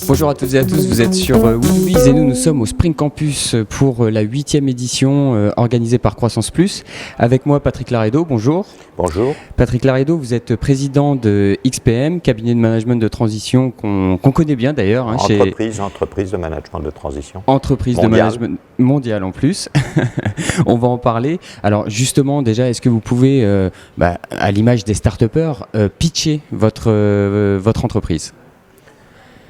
Bonjour à toutes et à tous, vous êtes sur WeDoBiz et nous sommes au Spring Campus pour la 8e édition organisée par Croissance Plus. Avec moi Patrick Laredo, bonjour. Bonjour. Patrick Laredo, vous êtes président de XPM, cabinet de management de transition qu'on connaît bien d'ailleurs. Entreprise de management de transition. Entreprise mondiale. De management mondiale en plus. On va en parler. Alors justement déjà, est-ce que vous pouvez, à l'image des start-upers, pitcher votre entreprise ?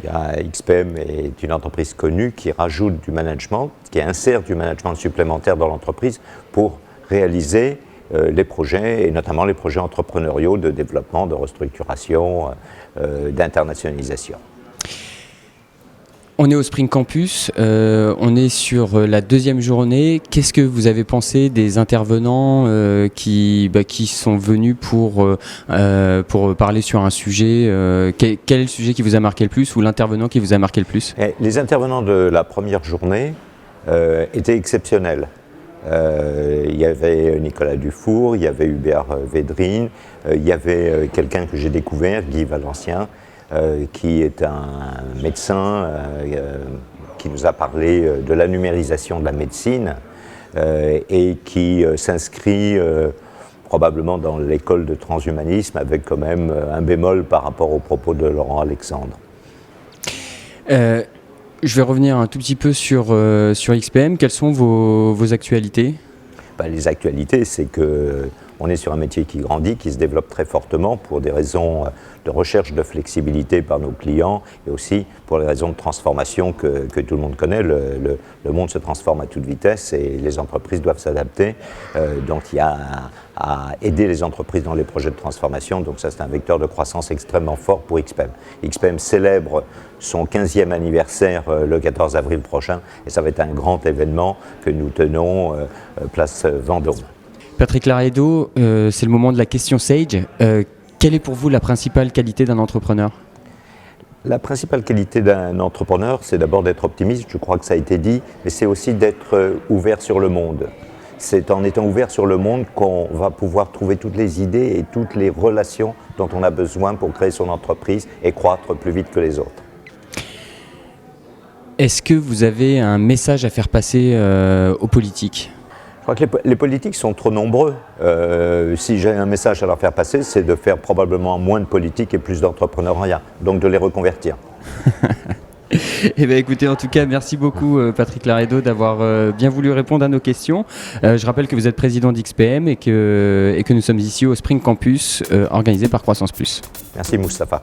XPM est une entreprise connue qui rajoute du management, qui insère du management supplémentaire dans l'entreprise pour réaliser les projets, et notamment les projets entrepreneuriaux de développement, de restructuration, d'internationalisation. On est au Spring Campus, on est sur la 2e journée. Qu'est-ce que vous avez pensé des intervenants qui sont venus pour parler sur un sujet quel est le sujet qui vous a marqué le plus ou l'intervenant qui vous a marqué le plus ? Les intervenants de la première journée étaient exceptionnels. Il y avait Nicolas Dufour, il y avait Hubert Védrine, il y avait quelqu'un que j'ai découvert, Guy Valencien, qui est un médecin qui nous a parlé de la numérisation de la médecine et qui s'inscrit probablement dans l'école de transhumanisme avec quand même un bémol par rapport aux propos de Laurent Alexandre. Je vais revenir un tout petit peu sur XPM. Quelles sont vos actualités ? Les actualités, c'est qu'on est sur un métier qui grandit, qui se développe très fortement pour des raisons de recherche de flexibilité par nos clients et aussi pour les raisons de transformation que tout le monde connaît. Le monde se transforme à toute vitesse et les entreprises doivent s'adapter. Donc il y a à aider les entreprises dans les projets de transformation. Donc ça, c'est un vecteur de croissance extrêmement fort pour XPM. XPM célèbre son 15e anniversaire le 14 avril prochain et ça va être un grand événement que nous tenons place Vendôme. Patrick Laredo, c'est le moment de la question Sage. Quelle est pour vous la principale qualité d'un entrepreneur ? La principale qualité d'un entrepreneur, c'est d'abord d'être optimiste, je crois que ça a été dit, mais c'est aussi d'être ouvert sur le monde. C'est en étant ouvert sur le monde qu'on va pouvoir trouver toutes les idées et toutes les relations dont on a besoin pour créer son entreprise et croître plus vite que les autres. Est-ce que vous avez un message à faire passer aux politiques ? Je crois que les politiques sont trop nombreux. Si j'ai un message à leur faire passer, c'est de faire probablement moins de politique et plus d'entrepreneuriat, donc de les reconvertir. Eh bien, écoutez, en tout cas, merci beaucoup Patrick Laredo d'avoir bien voulu répondre à nos questions. Je rappelle que vous êtes président d'XPM et que nous sommes ici au Spring Campus organisé par Croissance Plus. Merci Moustapha.